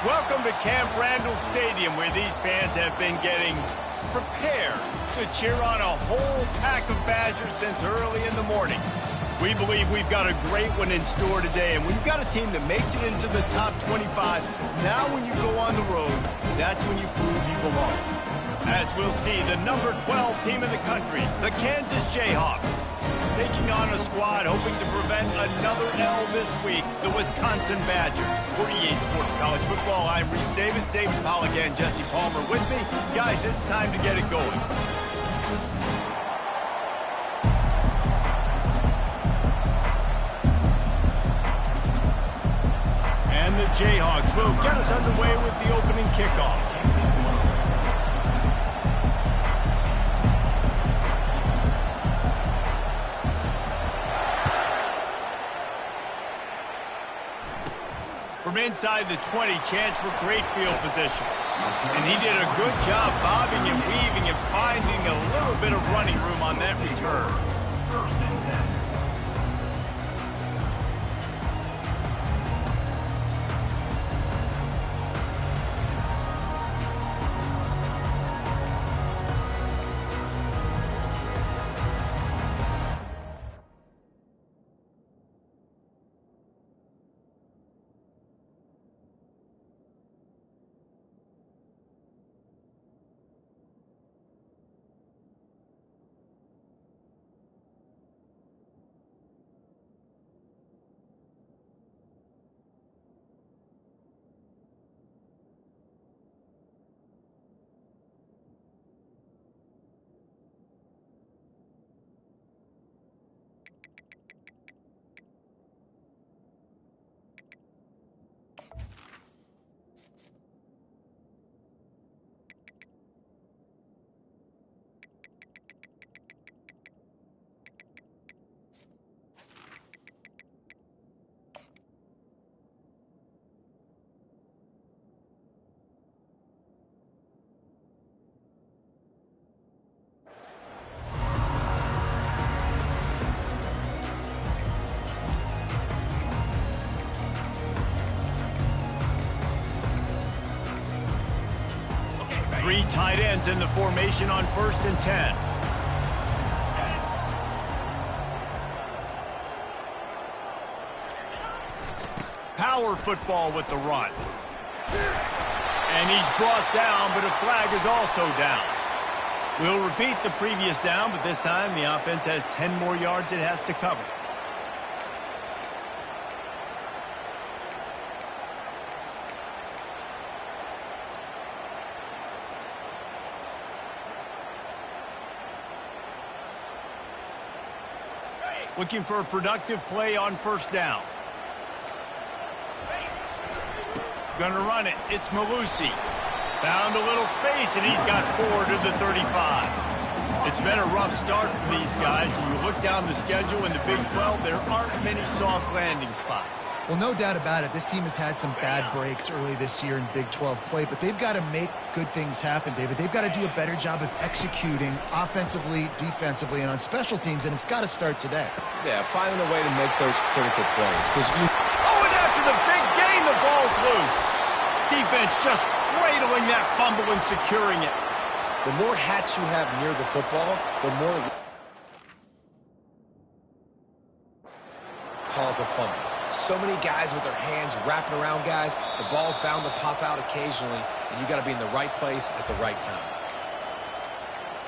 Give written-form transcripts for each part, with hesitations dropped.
Welcome to Camp Randall Stadium, where these fans have been getting prepared to cheer on a whole pack of Badgers since early in the morning. We believe we've got a great one in store today, and we've got a team that makes it into the top 25. Now when you go on the road, that's when you prove you belong. As we'll see, the number 12 team in the country, the Kansas Jayhawks, taking on a squad hoping to prevent another L this week, the Wisconsin Badgers. For EA Sports College Football, I'm Reese Davis, David Pollack, and Jesse Palmer with me. Guys, it's time to get it going. And the Jayhawks will get us underway with the opening kickoff. From inside the 20, chance for great field position. And he did a good job bobbing and weaving and finding a little bit of running room on that return. Three tight ends in the formation on 1st and 10. Power football with the run. And he's brought down, but a flag is also down. We'll repeat the previous down, but this time the offense has 10 more yards it has to cover. Looking for a productive play on 1st down. Gonna run it. It's Malusi. Found a little space, and he's got 4 to the 35. It's been a rough start for these guys, and you look down the schedule in the Big 12, there aren't many soft landing spots. Well, no doubt about it. This team has had some bad breaks early this year in Big 12 play, but they've got to make good things happen, David. They've got to do a better job of executing offensively, defensively, and on special teams, and it's got to start today. Yeah, finding a way to make those critical plays. Oh, and after the big gain, the ball's loose. Defense just cradling that fumble and securing it. The more hats you have near the football, the more calls a fumble. So many guys with their hands wrapping around guys, the ball's bound to pop out occasionally, and you got to be in the right place at the right time.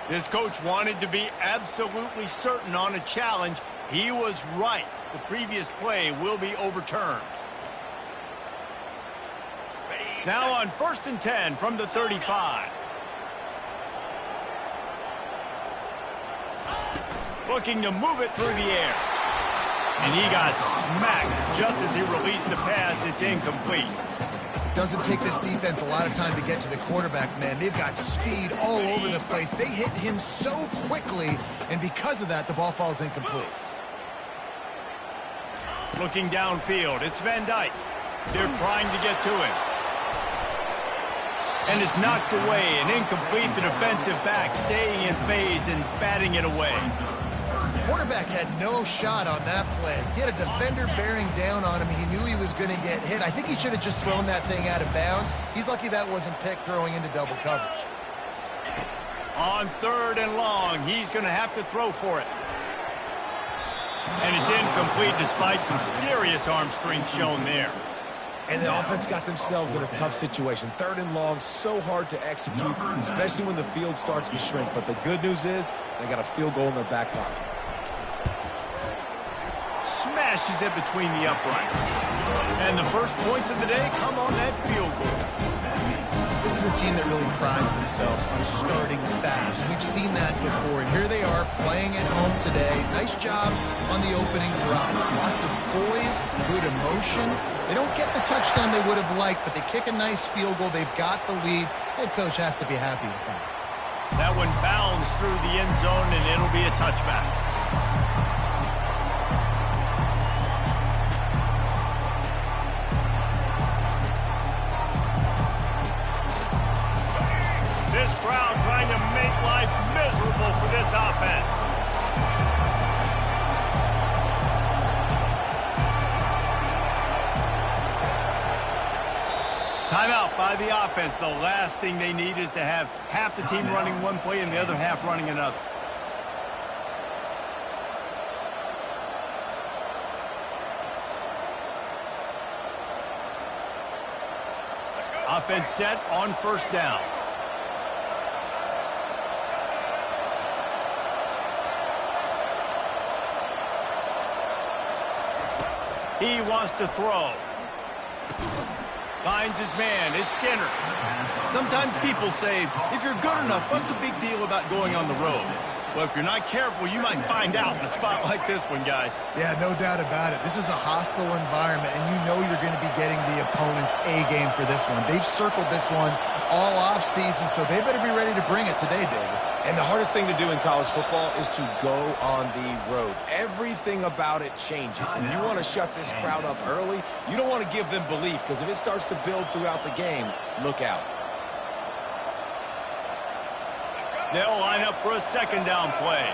This coach wanted to be absolutely certain on a challenge. He was right. The previous play will be overturned. Now on 1st and 10 from the 35. Looking to move it through the air. And he got smacked just as he released the pass. It's incomplete. Doesn't take this defense a lot of time to get to the quarterback, man. They've got speed all over the place. They hit him so quickly, and because of that, the ball falls incomplete. Looking downfield, it's Van Dyke. They're trying to get to him. And it's knocked away and incomplete. The defensive back staying in phase and batting it away. quarterback had no shot on that play. He had a defender bearing down on him. He knew he was going to get hit. I think he should have just thrown that thing out of bounds. He's lucky that wasn't picked throwing into double coverage. On 3rd and long, he's going to have to throw for it. And it's incomplete despite some serious arm strength shown there. And the offense got themselves in a tough situation. 3rd and long, so hard to execute, especially when the field starts to shrink. But the good news is they got a field goal in their back pocket. Smashes it between the uprights. And the first points of the day come on that field goal. This is a team that really prides themselves on starting fast. We've seen that before, and here they are playing at home today. Nice job on the opening drive. Lots of poise, good emotion. They don't get the touchdown they would have liked, but they kick a nice field goal. They've got the lead. Head coach has to be happy with that. That one bounds through the end zone, and it'll be a touchback. This crowd trying to make life miserable for this offense. Timeout by the offense. The last thing they need is to have half the team running one play and the other half running another. Offense set on 1st down. He wants to throw. Finds his man. It's Skinner. Sometimes people say, if you're good enough, what's the big deal about going on the road? Well, if you're not careful, you might find out in a spot like this one, guys. Yeah, no doubt about it. This is a hostile environment, and you know you're going to be getting the opponent's A game for this one. They've circled this one all off season, so they better be ready to bring it today, David. And the hardest thing to do in college football is to go on the road. Everything about it changes, and you want to shut this crowd up early. You don't want to give them belief, because if it starts to build throughout the game, look out. They'll line up for a 2nd down play.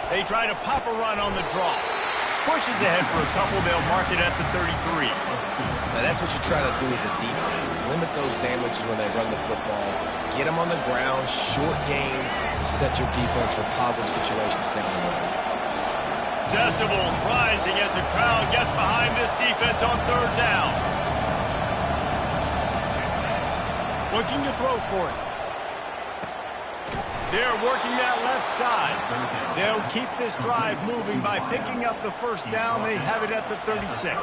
They try to pop a run on the draw. Pushes ahead for a couple. They'll mark it at the 33. Now, that's what you try to do as a defense. Limit those damages when they run the football. Get them on the ground, short gains to set your defense for positive situations down the road. Decibels rising as the crowd gets behind this defense on 3rd down. Looking to throw for it. They're working that left side. They'll keep this drive moving by picking up the 1st down. They have it at the 36.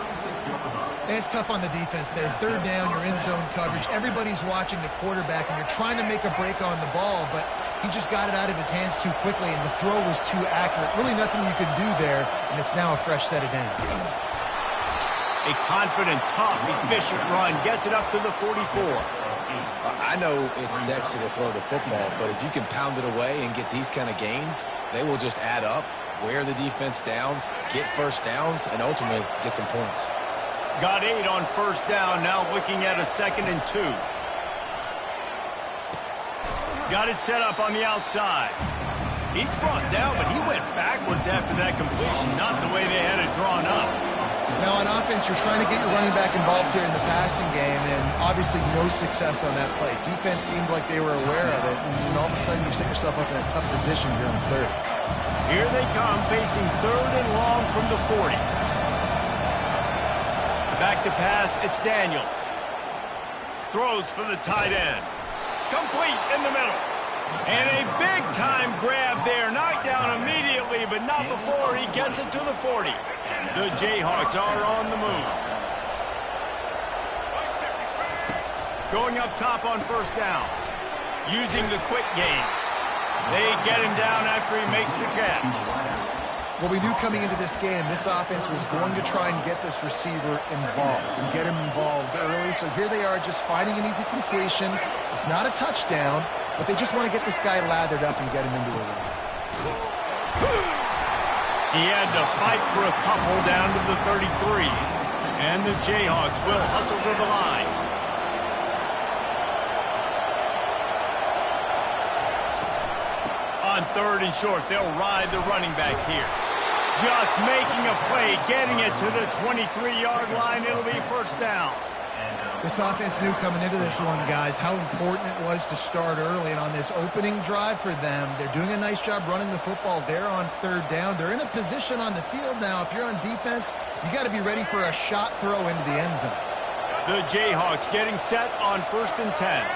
And it's tough on the defense there. 3rd down, you're in zone coverage. Everybody's watching the quarterback, and you're trying to make a break on the ball, but he just got it out of his hands too quickly, and the throw was too accurate. Really nothing you could do there, and it's now a fresh set of downs. A confident, tough, efficient run gets it up to the 44. I know it's sexy to throw the football, but if you can pound it away and get these kind of gains, they will just add up, wear the defense down, get 1st downs, and ultimately get some points. Got 8 on 1st down, now looking at a 2nd and 2. Got it set up on the outside. He's brought down, but he went backwards after that completion, not the way they had it drawn up. Now, on offense, you're trying to get your running back involved here in the passing game, and obviously no success on that play. Defense seemed like they were aware of it, and all of a sudden you set yourself up in a tough position here on 3rd. Here they come, facing 3rd and long from the 40. Back to pass, it's Daniels. Throws for the tight end. Complete in the middle. And a big-time grab there. Knocked down immediately, but not before he gets it to the 40. The Jayhawks are on the move. Going up top on 1st down. Using the quick game. They get him down after he makes the catch. Well, we knew coming into this game, this offense was going to try and get this receiver involved and get him involved early. So here they are just finding an easy completion. It's not a touchdown, but they just want to get this guy lathered up and get him into a run. He had to fight for a couple down to the 33. And the Jayhawks will hustle to the line. third and short. They'll ride the running back here. Just making a play, getting it to the 23-yard line. It'll be first down. This offense knew coming into this one, guys, how important it was to start early. And on this opening drive for them, they're doing a nice job running the football. They're on third down. They're in a position on the field now. If you're on defense, you got to be ready for a shot throw into the end zone. The Jayhawks getting set on 1st and 10.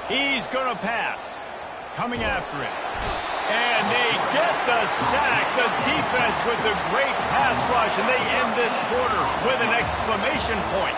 He's going to pass. Coming after it. And they get the sack. The defense with the great pass rush. And they end this quarter with an exclamation point.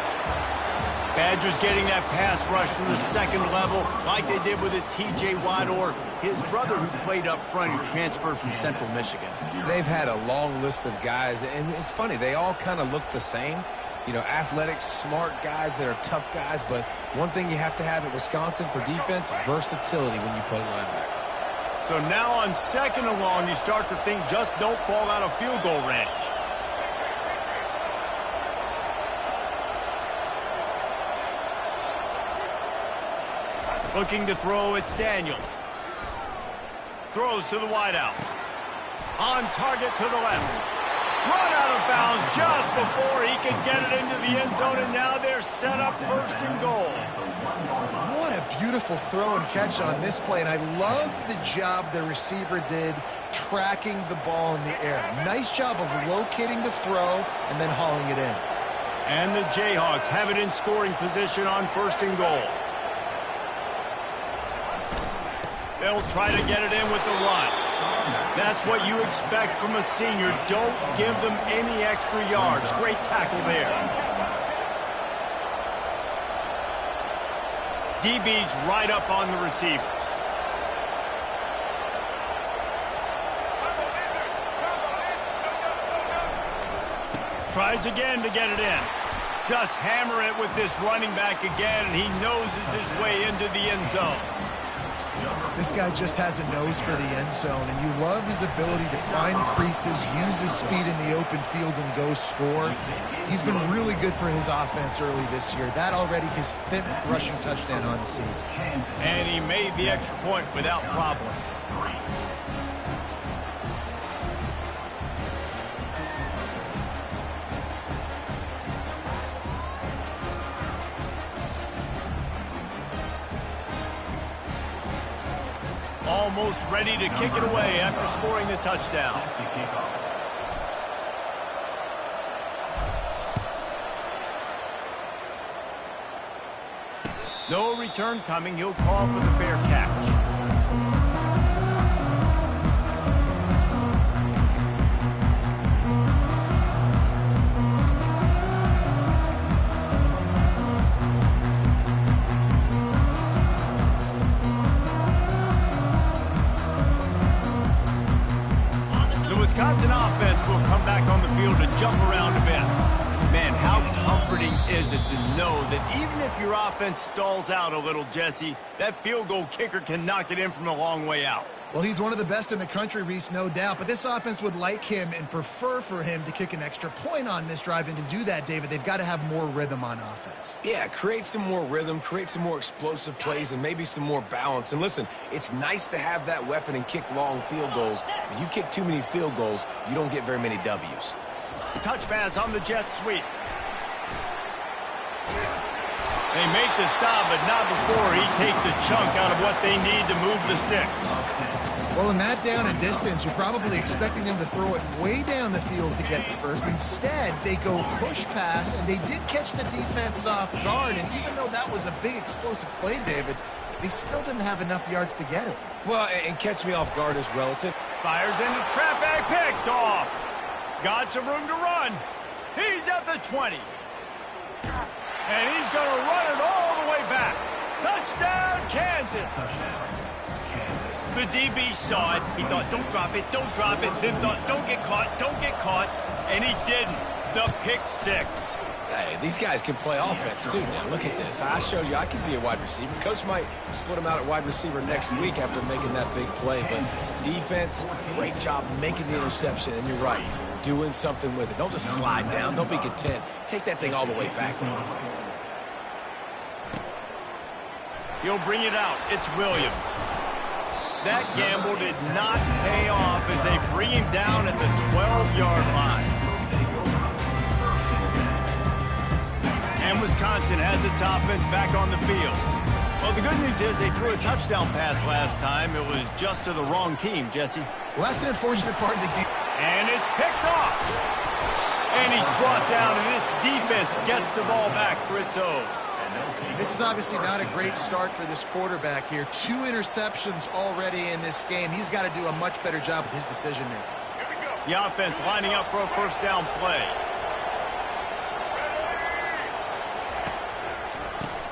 Badgers getting that pass rush from the second level like they did with a T.J. Watt or his brother who played up front who transferred from Central Michigan. They've had a long list of guys, and it's funny, they all kind of look the same. You know, athletic, smart guys that are tough guys, but one thing you have to have at Wisconsin for defense, versatility when you play linebacker. So now on 2nd and long, you start to think just don't fall out of field goal range. Looking to throw, it's Daniels. Throws to the wideout. On target to the left. Run out of bounds just before he could get it into the end zone, and now they're set up 1st and goal. What a beautiful throw and catch on this play, and I love the job the receiver did tracking the ball in the air. Nice job of locating the throw and then hauling it in. And the Jayhawks have it in scoring position on 1st and goal. They'll try to get it in with the run. That's what you expect from a senior. Don't give them any extra yards. Great tackle there. DB's right up on the receivers. Tries again to get it in. Just hammer it with this running back again, and he noses his way into the end zone. This guy just has a nose for the end zone, and you love his ability to find creases, use his speed in the open field, and go score. He's been really good for his offense early this year. That already his 5th rushing touchdown on the season. And he made the extra point without problem. Almost ready to kick it away after scoring the touchdown. No return coming. He'll call for the fair catch. Wisconsin offense will come back on the field to jump around a bit. Man, how comforting is it to know that even if your offense stalls out a little, Jesse, that field goal kicker can knock it in from a long way out. Well, he's one of the best in the country, Reese, no doubt. But this offense would like him and prefer for him to kick an extra point on this drive. And to do that, David, they've got to have more rhythm on offense. Yeah, create some more rhythm, create some more explosive plays, and maybe some more balance. And listen, it's nice to have that weapon and kick long field goals. If you kick too many field goals, you don't get very many W's. Touch pass on the jet sweep. They make the stop, but not before he takes a chunk out of what they need to move the sticks. Well, in that down and distance, you're probably expecting him to throw it way down the field to get the first. Instead, they go push pass, and they did catch the defense off guard. And even though that was a big explosive play, David, they still didn't have enough yards to get it. Well, and catch me off guard is relative. Fires into traffic, picked off. Got some room to run. He's at the 20. And he's going to run it all the way back. Touchdown, Kansas. The DB saw it. He thought, don't drop it, don't drop it. Then thought, don't get caught. And he didn't. The pick six. Hey, these guys can play offense, too. Now, look at this. I showed you I can be a wide receiver. Coach might split them out at wide receiver next week after making that big play. But defense, great job making the interception. And you're right. doing something with it. Don't just slide down. Don't be content. Take that thing all the way back. He'll bring it out. It's Williams. That gamble did not pay off as they bring him down at the 12-yard line. And Wisconsin has its offense back on the field. Well, the good news is they threw a touchdown pass last time. It was just to the wrong team, Jesse. Well, that's an unfortunate part of the game. And it's picked off. And he's brought down, and this defense gets the ball back for its own. This is obviously not a great start for this quarterback here. 2 interceptions already in this game. He's got to do a much better job with his decision-making. The offense lining up for a first down play.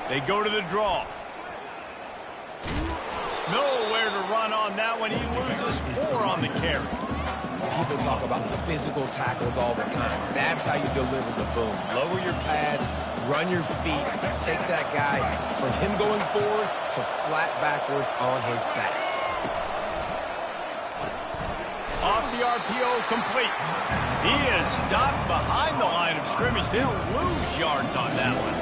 They go to the draw. Nowhere to run on that one. He loses 4 on the carry. People talk about physical tackles all the time. That's how you deliver the boom. Lower your pads, run your feet, take that guy from him going forward to flat backwards on his back. Off the RPO, complete. He is stopped behind the line of scrimmage. They'll lose yards on that one.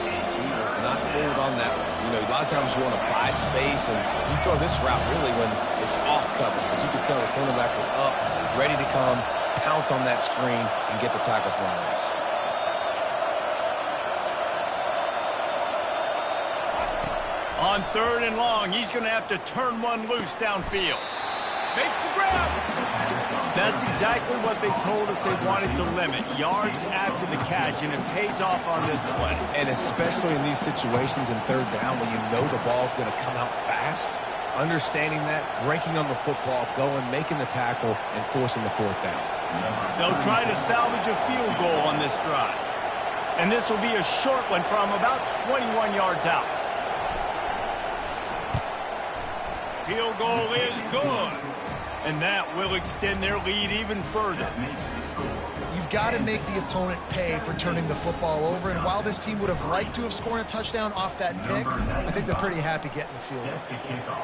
He was not fooled on that one. You know, a lot of times you want to buy space, and you throw this route really when it's off cover. But you could tell the cornerback was up, ready to come, pounce on that screen, and get the tackle for a loss. On 3rd and long, he's going to have to turn one loose downfield. Makes the grab. That's exactly what they told us they wanted to limit. Yards after the catch, and it pays off on this play. And especially in these situations in 3rd down when you know the ball's going to come out fast, understanding that, breaking on the football, going, making the tackle, and forcing the 4th down. They'll try to salvage a field goal on this drive. And this will be a short one from about 21 yards out. Field goal is good. And that will extend their lead even further. You've got to make the opponent pay for turning the football over. And while this team would have liked to have scored a touchdown off that pick, I think they're pretty happy getting the field goal.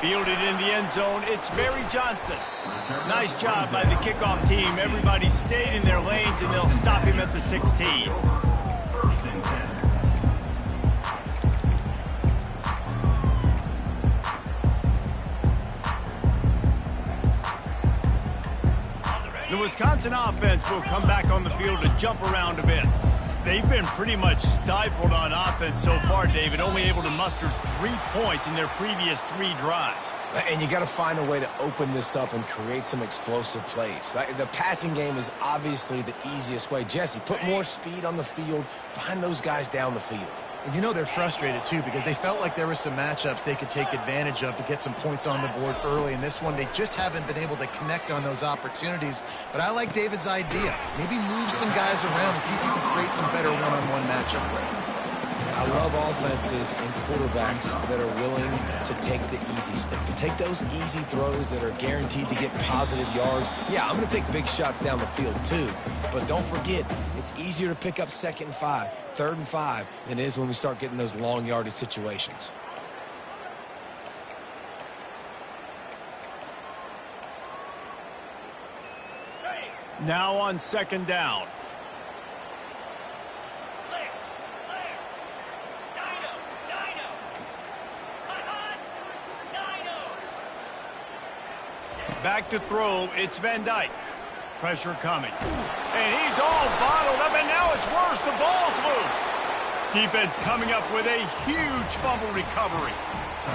Fielded in the end zone, it's Barry Johnson. Nice job by the kickoff team. Everybody stayed in their lanes, and they'll stop him at the 16. The Wisconsin offense will come back on the field to jump around a bit. They've been pretty much stifled on offense so far, David, only able to muster 3 points in their previous 3 drives. And you got to find a way to open this up and create some explosive plays. The passing game is obviously the easiest way. Jesse, put more speed on the field. Find those guys down the field. And you know they're frustrated, too, because they felt like there were some matchups they could take advantage of to get some points on the board early. In this one, they just haven't been able to connect on those opportunities. But I like David's idea. Maybe move some guys around and see if you can create some better one-on-one matchups. I love offenses and quarterbacks that are willing to take the easy step, to take those easy throws that are guaranteed to get positive yards. Yeah, I'm going to take big shots down the field too, but don't forget, it's easier to pick up 2nd and 5, 3rd and 5 than it is when we start getting those long yardage situations. Now on 2nd down. Back to throw, it's Van Dyke. Pressure coming. And he's all bottled up, and now it's worse. The ball's loose. Defense coming up with a huge fumble recovery.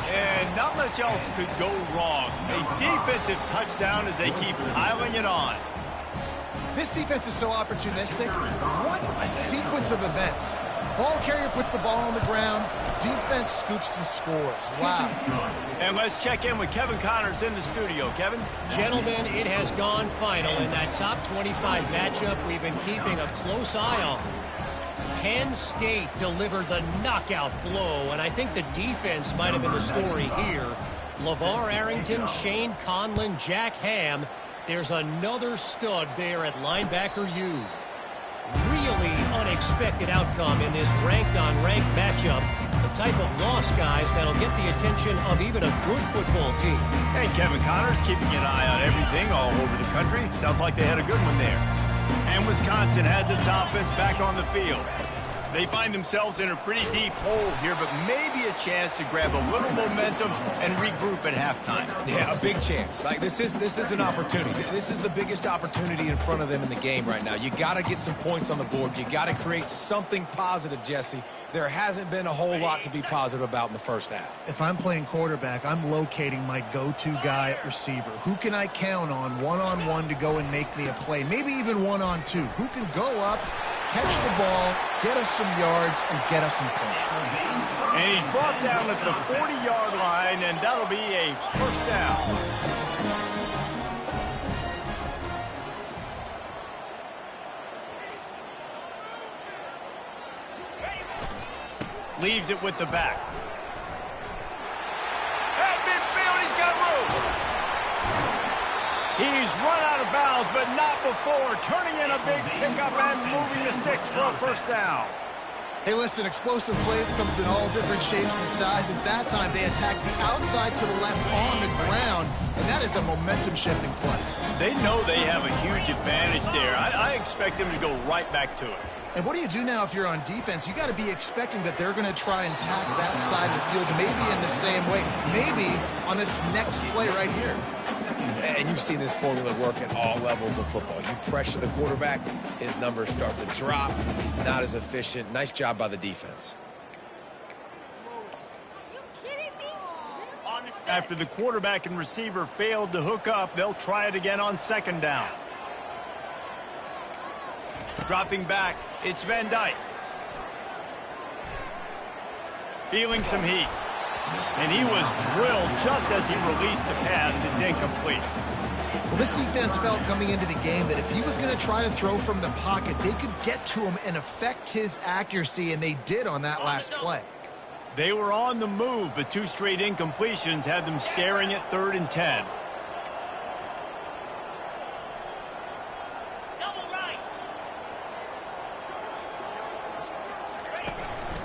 And not much else could go wrong. A defensive touchdown as they keep piling it on. This defense is so opportunistic. What a sequence of events. Ball carrier puts the ball on the ground. Defense scoops and scores. Wow. And let's check in with Kevin Connors in the studio. Kevin? Gentlemen, it has gone final in that top 25 matchup we've been keeping a close eye on. Penn State delivered the knockout blow, and I think the defense might have been the story here. LeVar Arrington, Shane Conlon, Jack Ham. There's another stud there at linebacker U. Really unexpected outcome in this ranked-on-ranked matchup. The type of loss, guys, that'll get the attention of even a good football team. And Kevin Connor's keeping an eye on everything all over the country. Sounds like they had a good one there. And Wisconsin has its offense back on the field. They find themselves in a pretty deep hole here, but maybe a chance to grab a little momentum and regroup at halftime. Yeah, a big chance. Like this is an opportunity. This is the biggest opportunity in front of them in the game right now. You got to get some points on the board. You got to create something positive, Jesse. There hasn't been a whole lot to be positive about in the first half. If I'm playing quarterback, I'm locating my go-to guy at receiver. Who can I count on one-on-one to go and make me a play? Maybe even one-on-two. Who can go up, catch the ball, get us some yards, and get us some points? And he's brought down at the 40-yard line, and that'll be a first down. Leaves it with the back. At midfield, he's got room. He's run out of bounds, but not before turning in a big pickup and moving the sticks for a first down. Hey, listen, explosive plays comes in all different shapes and sizes. That time, they attack the outside to the left on the ground, and that is a momentum-shifting play. They know they have a huge advantage there. I expect them to go right back to it. And what do you do now if you're on defense? You got to be expecting that they're going to try and tack that side of the field, maybe in the same way, maybe on this next play right here. And you've seen this formula work at all levels of football. You pressure the quarterback, his numbers start to drop. He's not as efficient. Nice job by the defense. Are you kidding me? After the quarterback and receiver failed to hook up, they'll try it again on second down. Dropping back, it's Van Dyke. Feeling some heat. And he was drilled just as he released the pass. It's incomplete. Well, this defense felt coming into the game that if he was going to try to throw from the pocket, they could get to him and affect his accuracy, and they did on that last play. They were on the move, but two straight incompletions had them staring at 3rd and 10.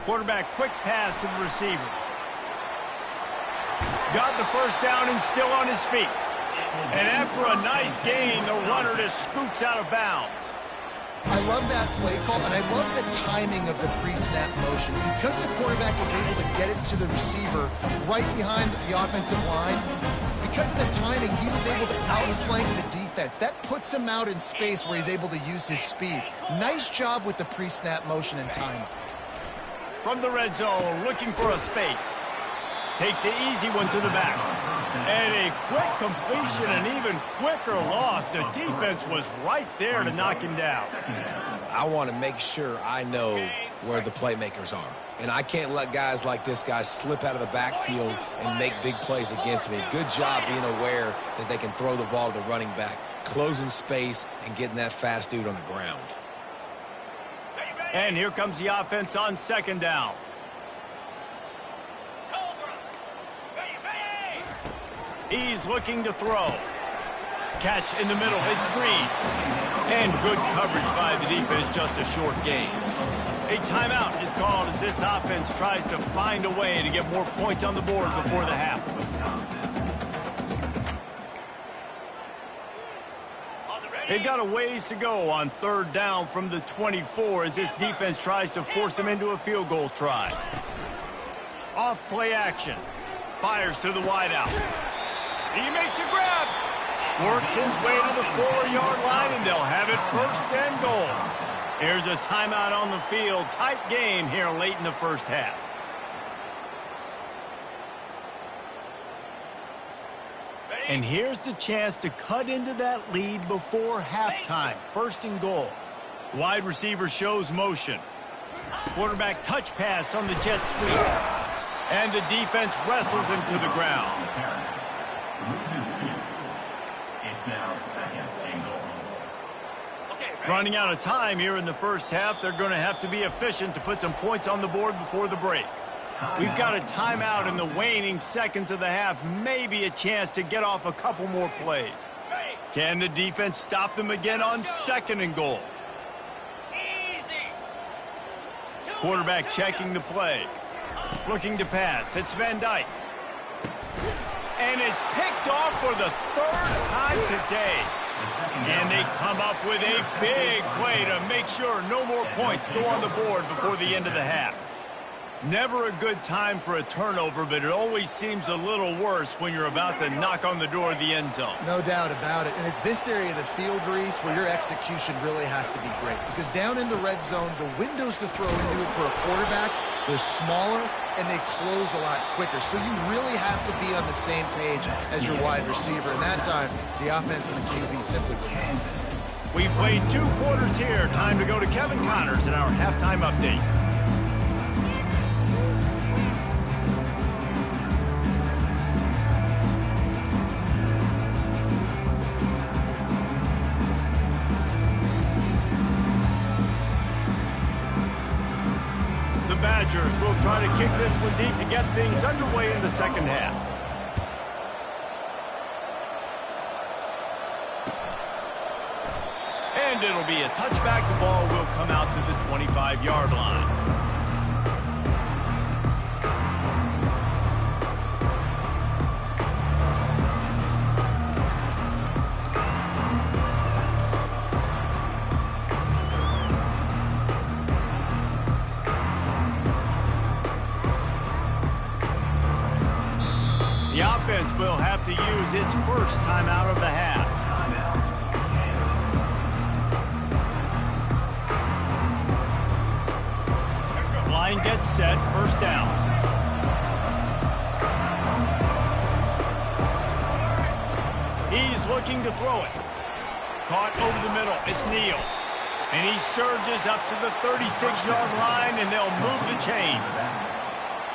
Quarterback quick pass to the receiver. Got the first down and still on his feet. And after a nice gain, the runner just scoots out of bounds. I love that play call, and I love the timing of the pre-snap motion. Because the quarterback was able to get it to the receiver right behind the offensive line, because of the timing, he was able to outflank the defense. That puts him out in space where he's able to use his speed. Nice job with the pre-snap motion and timing. From the red zone, looking for a space. Takes the easy one to the back. And a quick completion, an even quicker loss. The defense was right there to knock him down. I want to make sure I know where the playmakers are. And I can't let guys like this guy slip out of the backfield and make big plays against me. Good job being aware that they can throw the ball to the running back, closing space, and getting that fast dude on the ground. And here comes the offense on second down. He's looking to throw. Catch in the middle. It's Green. And good coverage by the defense, just a short gain. A timeout is called as this offense tries to find a way to get more points on the board before the half. They've got a ways to go on 3rd down from the 24 as this defense tries to force them into a field goal try. Off play action. Fires to the wideout. He makes a grab. Works his way to the 4-yard line, and they'll have it 1st and goal. Here's a timeout on the field. Tight game here late in the first half. And here's the chance to cut into that lead before halftime. 1st and goal. Wide receiver shows motion. Quarterback touch pass on the jet sweep. And the defense wrestles him to the ground. Running out of time here in the first half. They're going to have to be efficient to put some points on the board before the break. We've got a timeout in the waning seconds of the half. Maybe a chance to get off a couple more plays. Can the defense stop them again on 2nd and goal? Quarterback checking the play. Looking to pass. It's Van Dyke. And it's picked off for the third time today. And they come up with a big play to make sure no more points go on the board before the end of the half. Never a good time for a turnover, but it always seems a little worse when you're about to knock on the door of the end zone. No doubt about it. And it's this area of the field, Reese, where your execution really has to be great. Because down in the red zone, the windows to throw into it for a quarterback, they're smaller and they close a lot quicker. So you really have to be on the same page as your wide receiver. And that time, the offense and the QB simply wouldn't. We played 2 quarters here. Time to go to Kevin Connors in our halftime update. Badgers will try to kick this one deep to get things underway in the second half. And it'll be a touchback. The ball will come out to the 25-yard line. The offense will have to use its first timeout of the half. Line gets set, first down. He's looking to throw it. Caught over the middle, it's Neal. And he surges up to the 36-yard line, and they'll move the chain.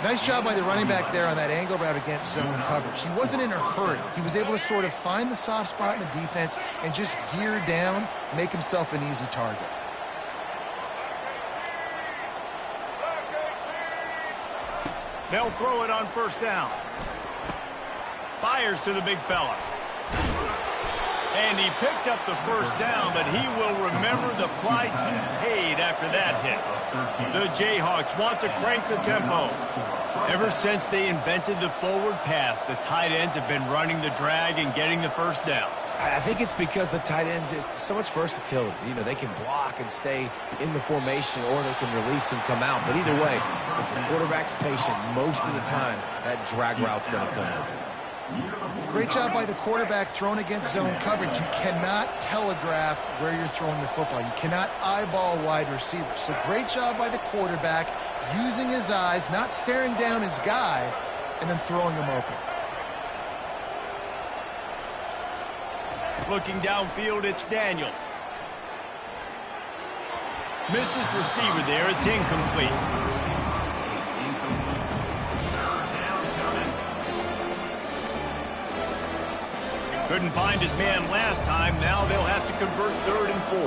Nice job by the running back there on that angle route against zone coverage. He wasn't in a hurry. He was able to sort of find the soft spot in the defense and just gear down, make himself an easy target. They'll throw it on first down. Fires to the big fella. And he picked up the first down, but he will remember the price he paid after that hit. The Jayhawks want to crank the tempo. Ever since they invented the forward pass, the tight ends have been running the drag and getting the first down. I think it's because the tight ends is so much versatility. You know, they can block and stay in the formation, or they can release and come out. But either way, if the quarterback's patient, most of the time, that drag route's going to come open. Great job by the quarterback thrown against zone coverage. You cannot telegraph where you're throwing the football. You cannot eyeball wide receivers. So great job by the quarterback using his eyes, not staring down his guy, and then throwing him open. Looking downfield, it's Daniels. Missed his receiver there. It's incomplete. Couldn't find his man last time. Now they'll have to convert 3rd and 4.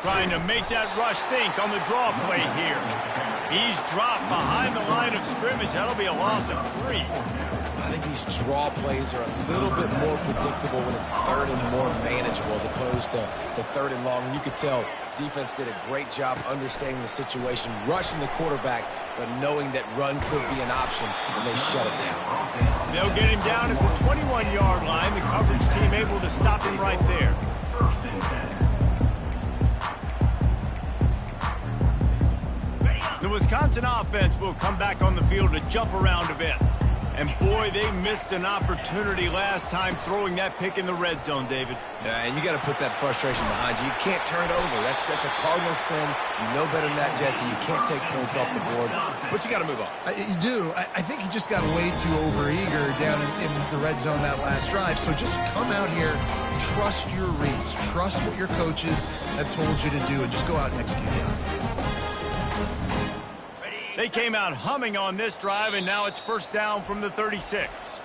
Trying to make that rush think on the draw play here. He's dropped behind the line of scrimmage. That'll be a loss of 3. I think these draw plays are a little bit more predictable when it's 3rd and more manageable as opposed to 3rd and long. You could tell defense did a great job understanding the situation, rushing the quarterback, but knowing that run could be an option, and they shut it down. They'll get him down at the 21-yard line. The coverage team able to stop him right there. The Wisconsin offense will come back on the field to jump around a bit. And boy, they missed an opportunity last time throwing that pick in the red zone, David. Yeah, and you got to put that frustration behind you. You can't turn it over. That's a cardinal sin. You know better than that, Jesse. You can't take points off the board, but you got to move on. You do. I think he just got way too overeager down in the red zone that last drive. So just come out here, trust your reads, trust what your coaches have told you to do, and just go out and execute the offense. They came out humming on this drive, and now it's first down from the 36.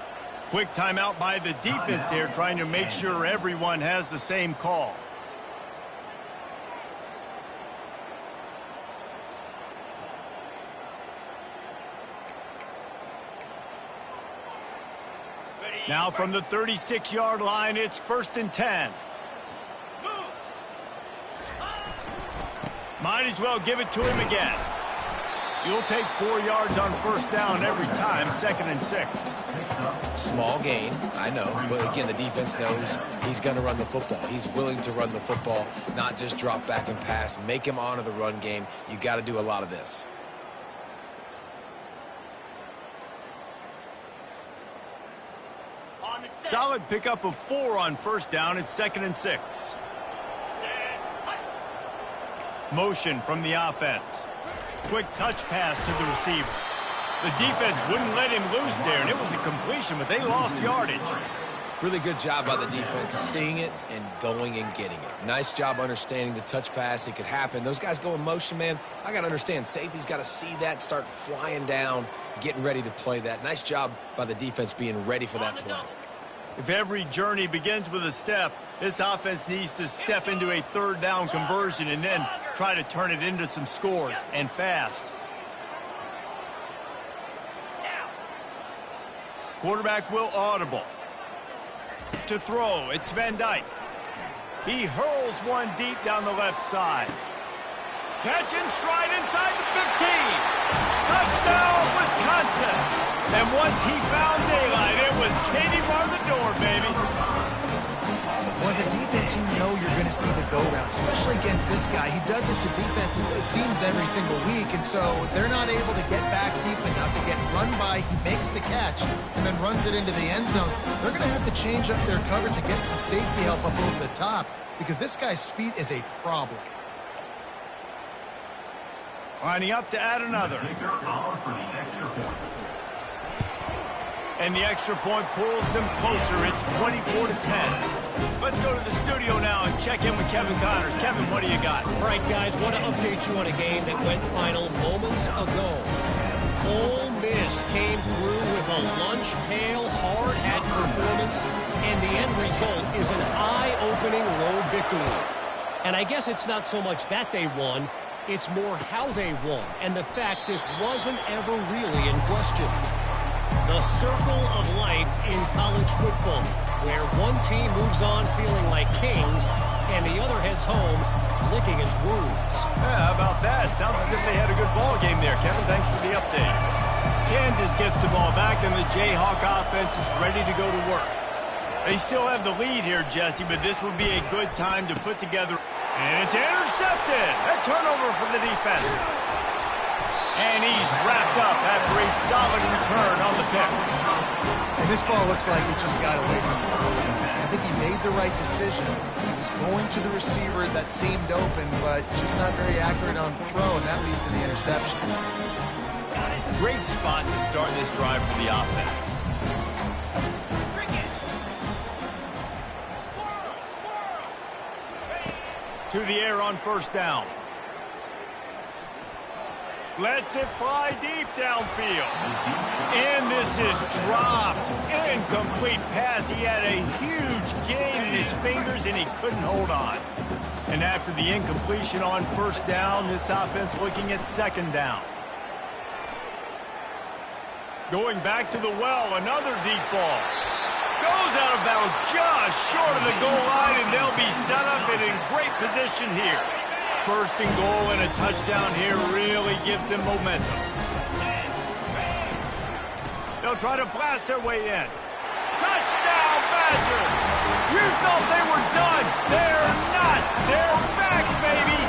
Quick timeout by the defense there, trying to make sure everyone has the same call. Now from the 36-yard line, it's 1st and 10. Might as well give it to him again. You'll take 4 yards on first down every time, 2nd and 6. Small gain, I know, but again, the defense knows he's going to run the football. He's willing to run the football, not just drop back and pass, make him honor the run game. You got to do a lot of this. Solid pickup of 4 on first down. It's 2nd and 6. Motion from the offense. Quick touch pass to the receiver. The defense wouldn't let him loose there, and it was a completion, but they lost yardage. Really good job by the defense, seeing it and going and getting it. Nice job understanding the touch pass. It could happen. Those guys go in motion, man. I got to understand, safety's got to see that, start flying down, getting ready to play that. Nice job by the defense being ready for that play. If every journey begins with a step, this offense needs to step into a 3rd down conversion and then try to turn it into some scores, and fast. Quarterback will audible. To throw, it's Van Dyke. He hurls one deep down the left side. Catch in stride inside the 15. Touchdown, Wisconsin. And once he found daylight, it was Katie bar the door, baby. Well, as a defense, you know you're going to see the go-round, especially against this guy. He does it to defenses, it seems, every single week, and so they're not able to get back deep enough to get run by. He makes the catch and then runs it into the end zone. They're going to have to change up their coverage and get some safety help up over the top because this guy's speed is a problem. Lining up to add another. And the extra point pulls them closer. It's 24-10. Let's go to the studio now and check in with Kevin Connors. Kevin, what do you got? All right, guys, want to update you on a game that went final moments ago. Ole Miss came through with a lunch pail, hard-hat performance, and the end result is an eye-opening road victory. And I guess it's not so much that they won, it's more how they won, and the fact this wasn't ever really in question. The circle of life in college football, where one team moves on feeling like kings, and the other heads home licking its wounds. Yeah, how about that? Sounds as if they had a good ball game there, Kevin. Thanks for the update. Kansas gets the ball back, and the Jayhawk offense is ready to go to work. They still have the lead here, Jesse, but this would be a good time to put together. And it's intercepted. A turnover from the defense. And he's wrapped up after a solid return on the pick. And this ball looks like it just got away from him. I think he made the right decision. He was going to the receiver that seemed open, but just not very accurate on the throw, and that leads to the interception. Great spot to start this drive for the offense. To the air on first down. Lets it fly deep downfield. And this is dropped. Incomplete pass. He had a huge gain in his fingers, and he couldn't hold on. And after the incompletion on first down, this offense looking at second down. Going back to the well, another deep ball. Goes out of bounds just short of the goal line, and they'll be set up and in great position here. First and goal and a touchdown here really gives them momentum. They'll try to blast their way in. Touchdown, Badger! You thought they were done. They're not. They're back, baby!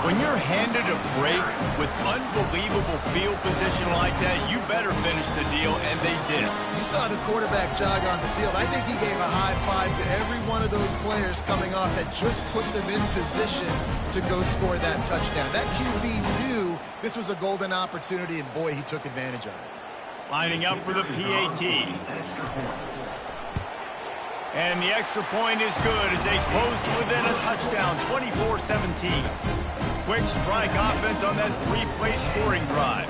When you're handed a break with unbelievable field position like that, you better finish the deal, and they did. You saw the quarterback jog on the field. I think he gave a high five to every one of those players coming off that just put them in position to go score that touchdown. That QB knew this was a golden opportunity, and boy, he took advantage of it. Lining up for the PAT. And the extra point is good as they close to within a touchdown, 24-17. Quick strike offense on that three-play scoring drive.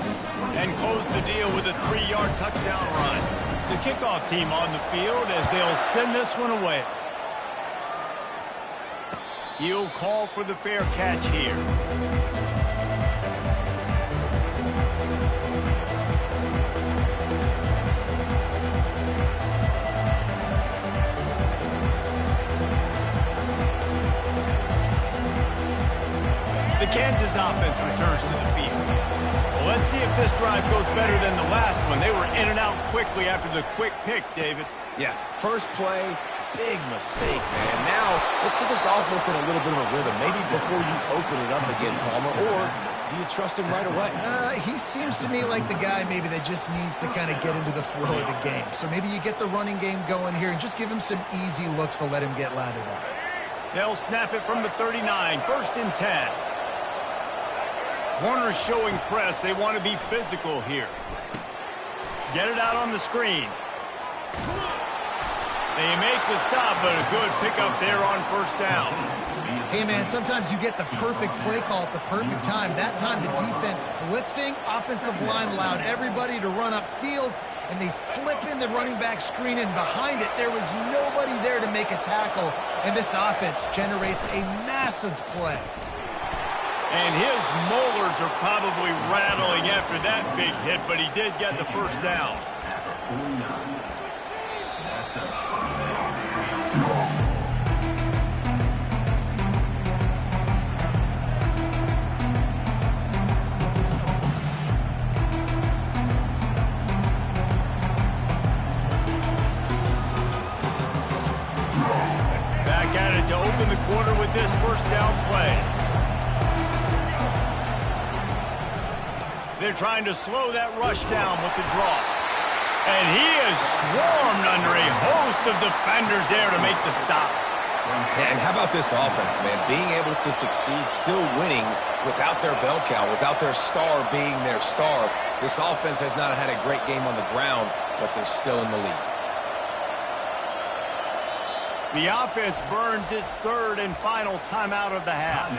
And close the deal with a 3-yard touchdown run. The kickoff team on the field as they'll send this one away. He'll call for the fair catch here. Kansas offense returns to the field. Well, let's see if this drive goes better than the last one. They were in and out quickly after the quick pick, David. Yeah, first play, big mistake, man. Now, let's get this offense in a little bit of a rhythm. Maybe before you open it up again, Palmer, or do you trust him right away? He seems to me like the guy maybe that just needs to kind of get into the flow of the game. So maybe you get the running game going here and just give him some easy looks to let him get lathered up. They'll snap it from the 39, 1st and 10. Corners showing press. They want to be physical here. Get it out on the screen. They make the stop, but a good pickup there on 1st down. Hey, man, sometimes you get the perfect play call at the perfect time. That time the defense blitzing, offensive line allowed everybody to run upfield, and they slip in the running back screen, and behind it there was nobody there to make a tackle, and this offense generates a massive play. And his molars are probably rattling after that big hit, but he did get the 1st down. Back at it to open the quarter with this 1st down play. They're trying to slow that rush down with the draw. And he is swarmed under a host of defenders there to make the stop. And how about this offense, man? Being able to succeed, still winning without their bell cow, without their star being their star. This offense has not had a great game on the ground, but they're still in the lead. The offense burns its 3rd and final timeout of the half.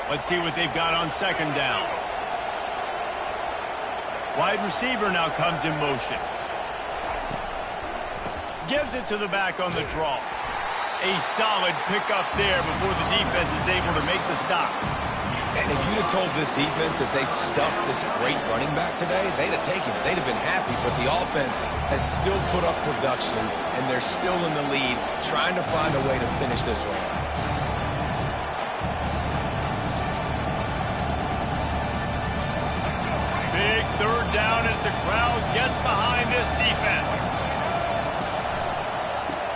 Let's see what they've got on 2nd down. Wide receiver now comes in motion. Gives it to the back on the draw. A solid pickup there before the defense is able to make the stop. And if you'd have told this defense that they stuffed this great running back today, they'd have taken it. They'd have been happy, but the offense has still put up production, and they're still in the lead, trying to find a way to finish this one. Big 3rd down as the crowd gets behind this defense.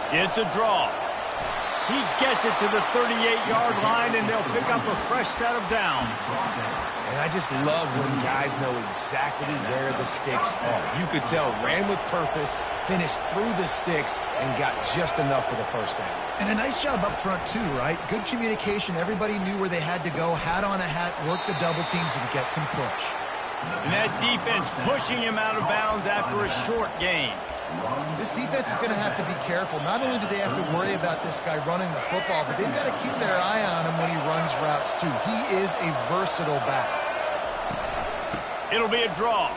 It's a draw. He gets it to the 38-yard line, and they'll pick up a fresh set of downs. And I just love when guys know exactly where the sticks are. You could tell, ran with purpose, finished through the sticks, and got just enough for the 1st down. And a nice job up front, too, right? Good communication. Everybody knew where they had to go, hat on a hat, work the double teams, and get some push. And that defense pushing him out of bounds after a short gain. This defense is going to have to be careful. Not only do they have to worry about this guy running the football, but they've got to keep their eye on him when he runs routes, too. He is a versatile back. It'll be a draw.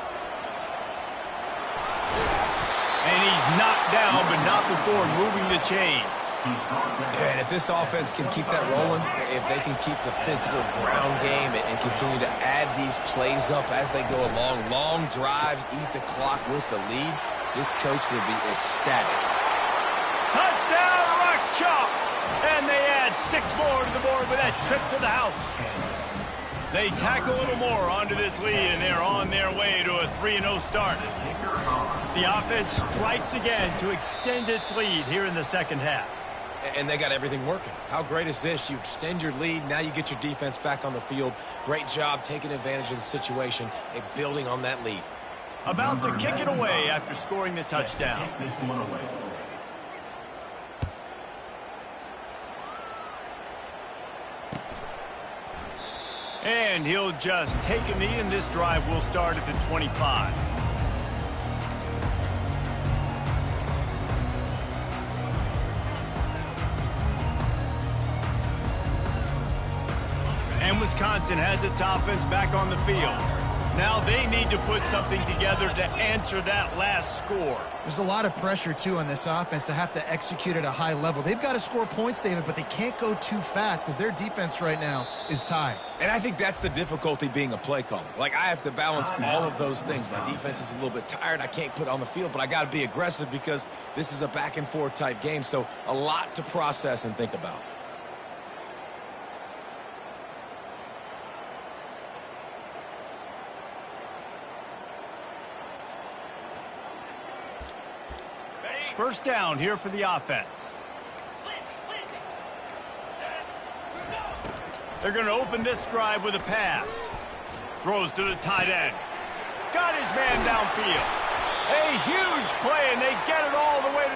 And he's knocked down, but not before moving the chains. And if this offense can keep that rolling, if they can keep the physical ground game and continue to add these plays up as they go along, long drives, eat the clock with the lead, this coach will be ecstatic. Touchdown, Rock Chalk! And they add 6 more to the board with that trip to the house. They tack a little more onto this lead, and they're on their way to a 3-0 start. The offense strikes again to extend its lead here in the 2nd half. And they got everything working. How great is this? You extend your lead, now you get your defense back on the field. Great job taking advantage of the situation and building on that lead. About to kick it away after scoring the touchdown. And he'll just take a knee, and this drive will start at the 25. And Wisconsin has its offense back on the field. Now they need to put something together to answer that last score. There's a lot of pressure, too, on this offense to have to execute at a high level. They've got to score points, David, but they can't go too fast because their defense right now is tied. And I think that's the difficulty being a play caller. Like, I have to balance all of those things. My defense is a little bit tired. I can't put it on the field, but I got to be aggressive because this is a back-and-forth type game, so a lot to process and think about. First down here for the offense. They're going to open this drive with a pass. Throws to the tight end. Got his man downfield. A huge play, and they get it all the way to...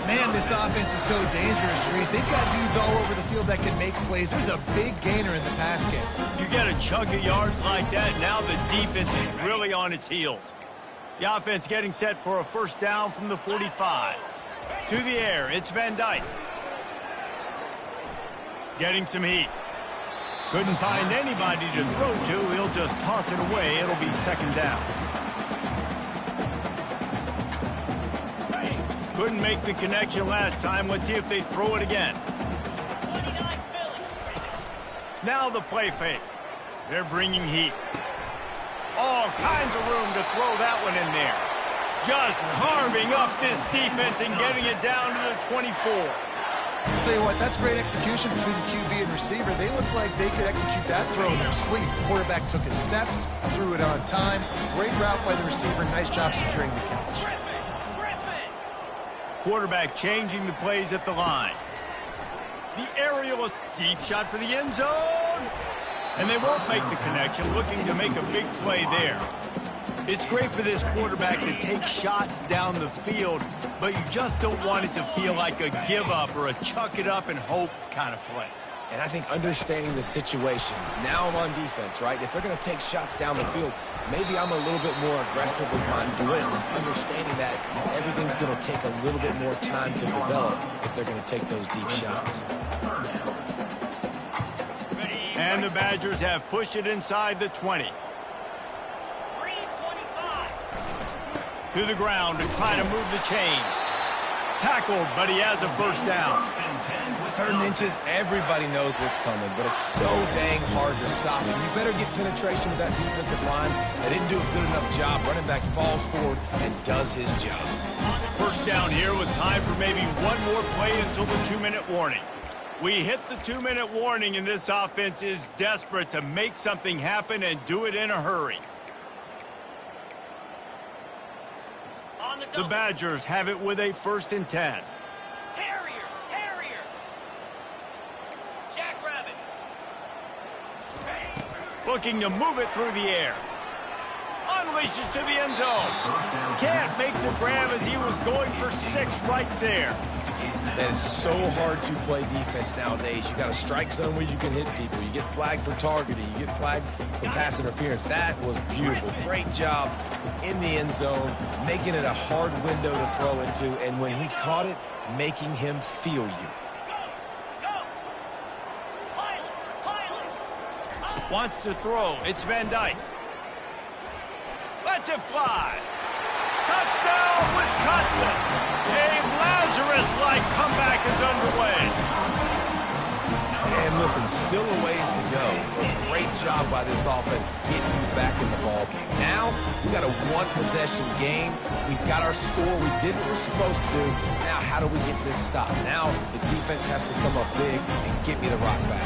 Man, this offense is so dangerous, Reese. They've got dudes all over the field that can make plays. There's a big gainer in the pass game. You get a chunk of yards like that, now the defense is really on its heels. The offense getting set for a first down from the 45. To the air, it's Van Dyke. Getting some heat. Couldn't find anybody to throw to. He'll just toss it away. It'll be second down. Couldn't make the connection last time. Let's see if they throw it again. Now the play fake. They're bringing heat. All kinds of room to throw that one in there. Just carving up this defense and getting it down to the 24. I'll tell you what, that's great execution between the QB and receiver. They look like they could execute that throw in their sleep. The quarterback took his steps, threw it on time. Great route by the receiver. Nice job securing the catch. Quarterback changing the plays at the line. The aerial is deep shot for the end zone. And they won't make the connection, looking to make a big play there. It's great for this quarterback to take shots down the field, but you just don't want it to feel like a give-up or a chuck it up and hope kind of play. And I think understanding the situation, now I'm on defense, right? If they're going to take shots down the field, maybe I'm a little bit more aggressive with my blitz, understanding that everything's going to take a little bit more time to develop if they're going to take those deep shots. And the Badgers have pushed it inside the 20. To the ground to try to move the chains. Tackled, but he has a first down. 3rd and inches, everybody knows what's coming, but it's so dang hard to stop him. You better get penetration with that defensive line. They didn't do a good enough job. Running back falls forward and does his job. First down here with time for maybe one more play until the 2-minute warning. We hit the 2-minute warning, and this offense is desperate to make something happen and do it in a hurry. The Badgers have it with a 1st and 10. Looking to move it through the air. Unleashes to the end zone. Can't make the grab as he was going for 6 right there. That is so hard to play defense nowadays. You got a strike zone where you can hit people. You get flagged for targeting. You get flagged for pass interference. That was beautiful. Great job in the end zone, making it a hard window to throw into, and when he caught it, making him feel you. Wants to throw. It's Van Dyke. Lets it fly. Touchdown, Wisconsin. A Lazarus-like comeback is underway. And listen, still a ways to go. A great job by this offense getting you back in the ballgame. Now, we got a one-possession game. We got our score. We did what we're supposed to do. Now, how do we get this stopped? Now, the defense has to come up big and get me the rock back.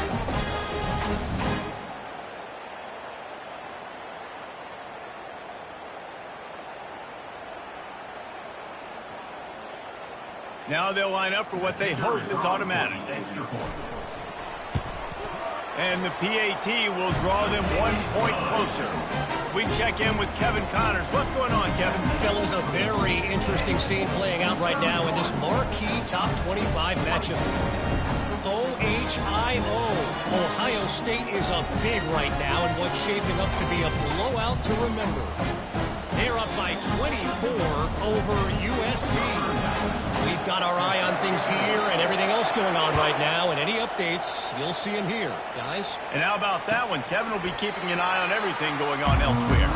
Now they'll line up for what they hope is automatic. And the PAT will draw them 1 point closer. We check in with Kevin Connors. What's going on, Kevin? Fellas, a very interesting scene playing out right now in this marquee top 25 matchup. O-H-I-O. Ohio State is up big right now in what's shaping up to be a blowout to remember. They're up by 24 over USC. We've got our eye on things here and everything else going on right now, and any updates, you'll see them here, guys. And how about that one? Kevin will be keeping an eye on everything going on elsewhere.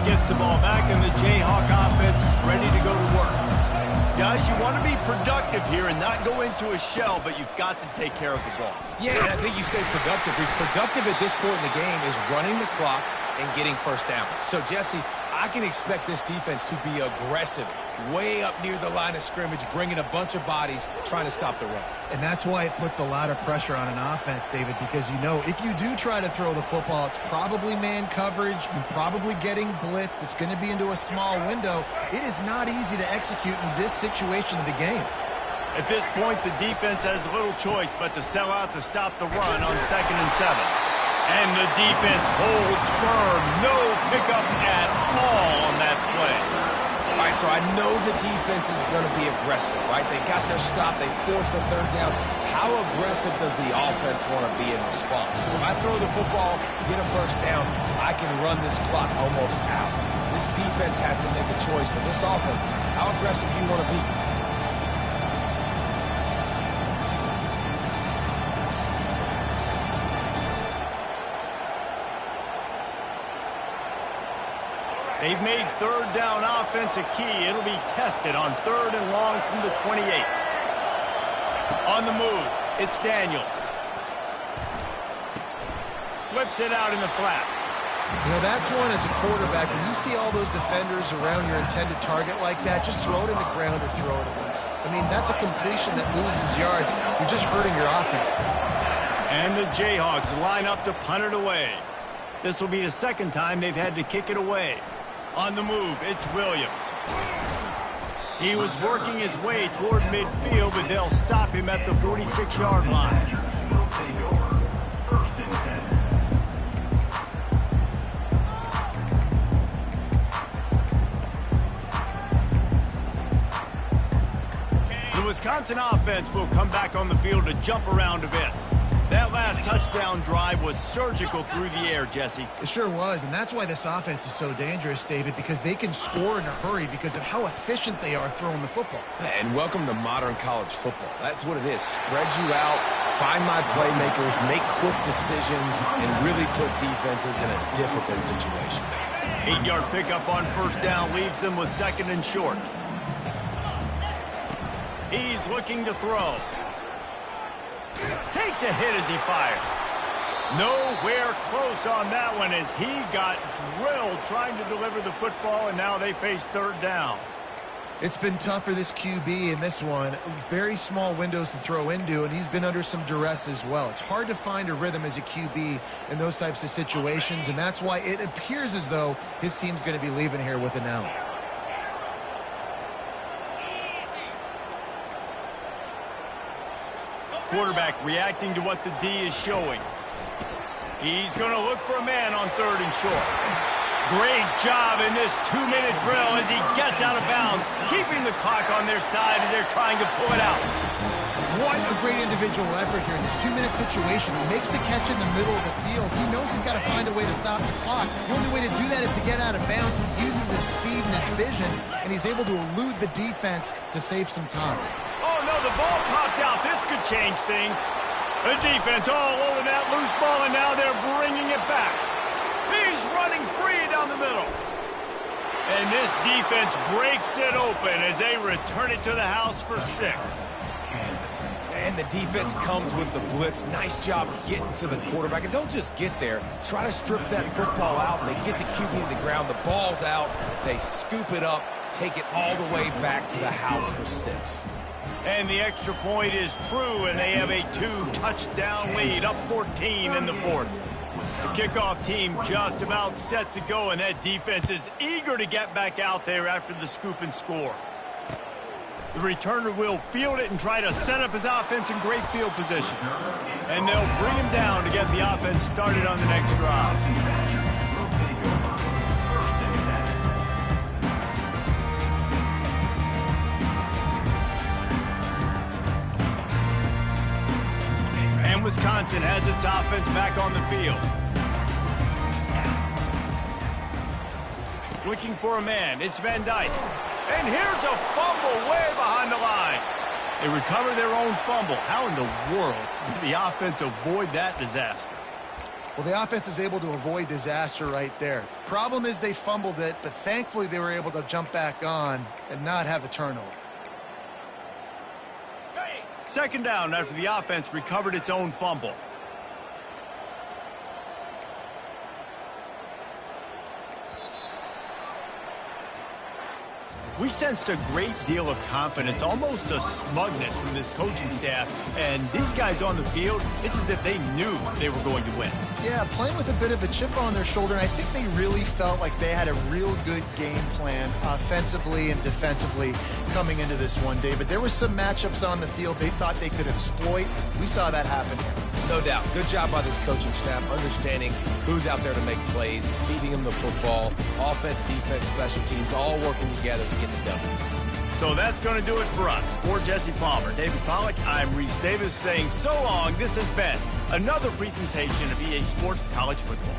Gets the ball back, and the Jayhawk offense is ready to go to work. Guys, you want to be productive here and not go into a shell, but you've got to take care of the ball. Yeah, and I think you say productive. He's productive at this point in the game is running the clock and getting first down. So, Jesse, I can expect this defense to be aggressive, way up near the line of scrimmage, bringing a bunch of bodies, trying to stop the run. And that's why it puts a lot of pressure on an offense, David, because you know if you do try to throw the football, it's probably man coverage. You're probably getting blitz that's going to be into a small window. It is not easy to execute in this situation of the game. At this point, the defense has little choice but to sell out to stop the run on 2nd and 7. And the defense holds firm. No pickup at all on that play. All right, so I know the defense is going to be aggressive, right? They got their stop. They forced a third down. How aggressive does the offense want to be in response? If I throw the football, get a first down, I can run this clock almost out. This defense has to make a choice, but this offense, how aggressive do you want to be? They've made third down offense a key. It'll be tested on 3rd and long from the 28. On the move, it's Daniels. Flips it out in the flat. You know, that's one as a quarterback. When you see all those defenders around your intended target like that, just throw it in the ground or throw it away. I mean, that's a completion that loses yards. You're just hurting your offense. And the Jayhawks line up to punt it away. This will be the second time they've had to kick it away. On the move, it's Williams. He was working his way toward midfield, but they'll stop him at the 46-yard line. The Wisconsin offense will come back on the field to jump around a bit. That last touchdown drive was surgical through the air, Jesse. It sure was, and that's why this offense is so dangerous, David, because they can score in a hurry because of how efficient they are throwing the football. And welcome to modern college football. That's what it is. Spread you out, find my playmakers, make quick decisions, and really put defenses in a difficult situation. 8-yard pickup on first down leaves them with 2nd and short. He's looking to throw. Takes a hit as he fires. Nowhere close on that one as he got drilled trying to deliver the football, and now they face 3rd down. It's been tough for this QB in this one. Very small windows to throw into, and he's been under some duress as well. It's hard to find a rhythm as a QB in those types of situations, and that's why it appears as though his team's going to be leaving here with an L. Quarterback reacting to what the D is showing. He's going to look for a man on 3rd and short. Great job in this 2-minute drill as he gets out of bounds, keeping the clock on their side as they're trying to pull it out. What a great individual effort here in this 2-minute situation. He makes the catch in the middle of the field. He knows he's got to find a way to stop the clock. The only way to do that is to get out of bounds. He uses his speed and his vision, and he's able to elude the defense to save some time. Oh, no, the ball popped out. This could change things. The defense all over that loose ball, and now they're bringing it back. He's running free down the middle. And this defense breaks it open as they return it to the house for 6. And the defense comes with the blitz. Nice job getting to the quarterback. And don't just get there. Try to strip that football out. They get the QB to the ground. The ball's out. They scoop it up, take it all the way back to the house for 6. And the extra point is true, and they have a 2-touchdown lead, up 14 in the 4th. The kickoff team just about set to go, and that defense is eager to get back out there after the scoop and score. The returner will field it and try to set up his offense in great field position. And they'll bring him down to get the offense started on the next drive. And Wisconsin has its offense back on the field. Looking for a man, it's Van Dyke. And here's a fumble way behind the line. They recover their own fumble. How in the world did the offense avoid that disaster? Well, the offense is able to avoid disaster right there. Problem is they fumbled it, but thankfully they were able to jump back on and not have a turnover. Second down after the offense recovered its own fumble. We sensed a great deal of confidence, almost a smugness from this coaching staff. And these guys on the field, it's as if they knew they were going to win. Yeah, playing with a bit of a chip on their shoulder, and I think they really felt like they had a real good game plan offensively and defensively coming into this one, David. There were some matchups on the field they thought they could exploit. We saw that happen here. No doubt. Good job by this coaching staff, understanding who's out there to make plays, feeding them the football, offense, defense, special teams, all working together to get the W. So that's going to do it for us. For Jesse Palmer, David Pollack, I'm Reese Davis saying so long. This has been another presentation of EA Sports College Football.